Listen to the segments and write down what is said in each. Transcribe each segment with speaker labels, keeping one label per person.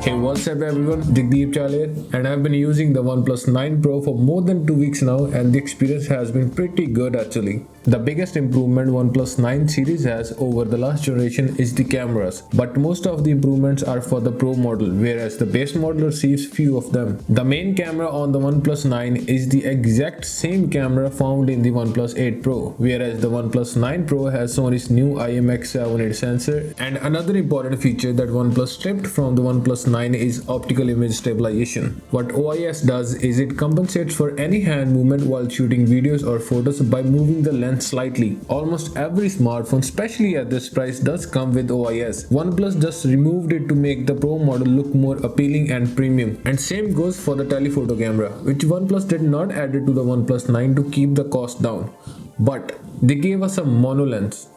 Speaker 1: Hey, what's up everyone, Jagdeep Chale, and I've been using the OnePlus 9 Pro for more than 2 weeks now, and the experience has been pretty good actually. The biggest improvement OnePlus 9 series has over the last generation is the cameras, but most of the improvements are for the Pro model, whereas the base model receives few of them. The main camera on the OnePlus 9 is the exact same camera found in the OnePlus 8 Pro, whereas the OnePlus 9 Pro has Sony's new IMX780 sensor, and another important feature that OnePlus stripped from the OnePlus 9 is optical image stabilization. What OIS does is it compensates for any hand movement while shooting videos or photos by moving the lens slightly. Almost every smartphone, especially at this price, does come with OIS. OnePlus just removed it to make the Pro model look more appealing and premium. And same goes for the telephoto camera, which OnePlus did not add it to the OnePlus 9 to keep the cost down. But they gave us a mono lens.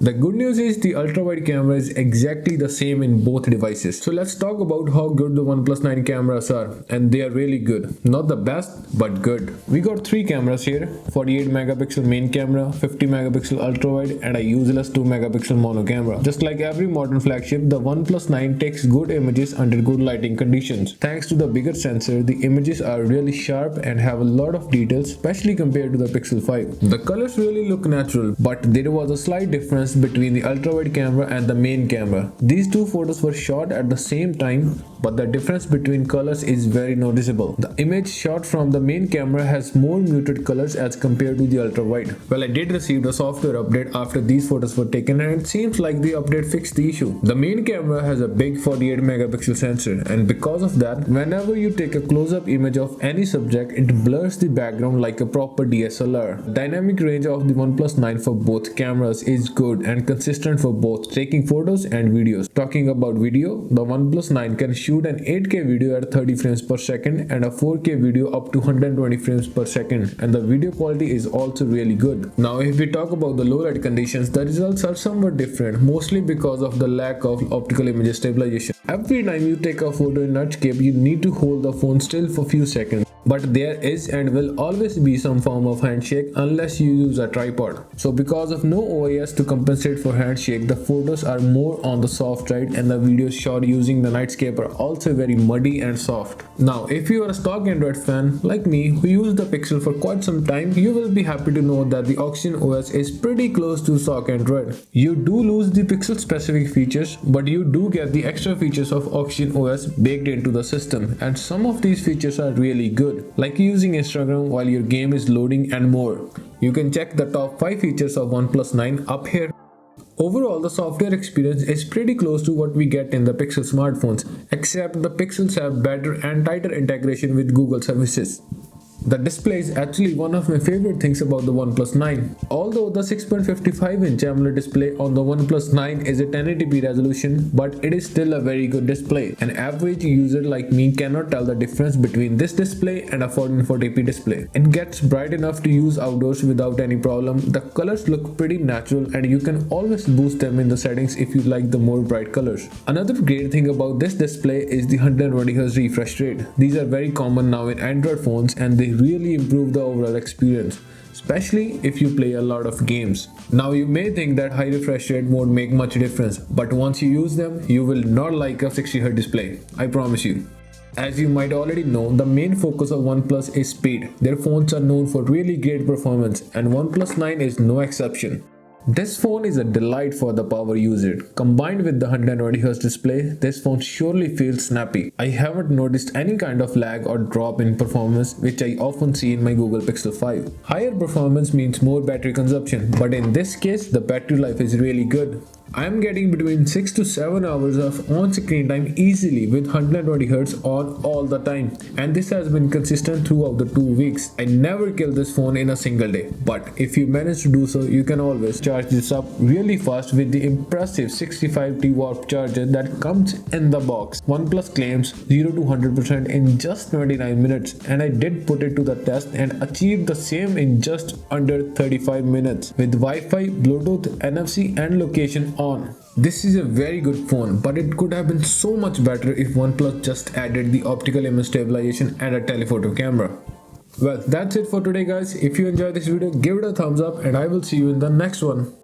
Speaker 1: The good news is the ultra-wide camera is exactly the same in both devices. So let's talk about how good the OnePlus 9 cameras are, and they are really good. Not the best, but good. We got 3 cameras here, 48 megapixel main camera, 50 megapixel ultra-wide, and a useless 2 megapixel mono camera. Just like every modern flagship, the OnePlus 9 takes good images under good lighting conditions. Thanks to the bigger sensor, the images are really sharp and have a lot of details, especially compared to the Pixel 5. The colors really look natural, but there was a slight difference between the ultra-wide camera and the main camera. These two photos were shot at the same time, but the difference between colors is very noticeable. The image shot from the main camera has more muted colors as compared to the ultra-wide. Well, I did receive a software update after these photos were taken, and it seems like the update fixed the issue. The main camera has a big 48 megapixel sensor, and because of that, whenever you take a close-up image of any subject, it blurs the background like a proper DSLR. The dynamic range of the OnePlus 9 for both cameras is good and consistent for both taking photos and videos. Talking about video, the OnePlus 9 can shoot an 8K video at 30 frames per second and a 4K video up to 120 frames per second, and the video quality is also really good. Now if we talk about the low light conditions, the results are somewhat different, mostly because of the lack of optical image stabilization. Every time you take a photo in Netscape, you need to hold the phone still for few seconds. But there is and will always be some form of handshake unless you use a tripod. So because of no OIS to compensate for handshake, the photos are more on the soft side, and the videos shot using the Netscape are also very muddy and soft. Now if you are a stock Android fan like me who used the Pixel for quite some time, you will be happy to know that the Oxygen OS is pretty close to stock Android. You do lose the Pixel specific features, but you do get the extra features of Oxygen OS baked into the system, and some of these features are really good, like using Instagram while your game is loading and more. You can check the top 5 features of OnePlus 9 up here. Overall, the software experience is pretty close to what we get in the Pixel smartphones, except the Pixels have better and tighter integration with Google services. The display is actually one of my favorite things about the OnePlus 9. Although the 6.55-inch AMOLED display on the OnePlus 9 is a 1080p resolution, but it is still a very good display. An average user like me cannot tell the difference between this display and a 1440p display. It gets bright enough to use outdoors without any problem. The colors look pretty natural, and you can always boost them in the settings if you like the more bright colors. Another great thing about this display is the 120Hz refresh rate. These are very common now in Android phones, and they really improve the overall experience, especially if you play a lot of games. Now you may think that high refresh rate won't make much difference, but once you use them, you will not like a 60Hz display, I promise you. As you might already know, the main focus of OnePlus is speed. Their phones are known for really great performance, and OnePlus 9 is no exception. This phone is a delight for the power user. Combined with the 120Hz display, this phone surely feels snappy. I haven't noticed any kind of lag or drop in performance, which I often see in my Google Pixel 5. Higher performance means more battery consumption, but in this case, the battery life is really good. I am getting between 6 to 7 hours of on-screen time easily with 120Hz on all the time, and this has been consistent throughout the 2 weeks. I never kill this phone in a single day, but if you manage to do so, you can always charge this up really fast with the impressive 65T warp charger that comes in the box. OnePlus claims 0 to 100% in just 29 minutes, and I did put it to the test and achieved the same in just under 35 minutes with Wi-Fi, Bluetooth, NFC and location on. This is a very good phone, but it could have been so much better if OnePlus just added the optical image stabilization and a telephoto camera. Well, that's it for today guys. If you enjoyed this video, give it a thumbs up and I will see you in the next one.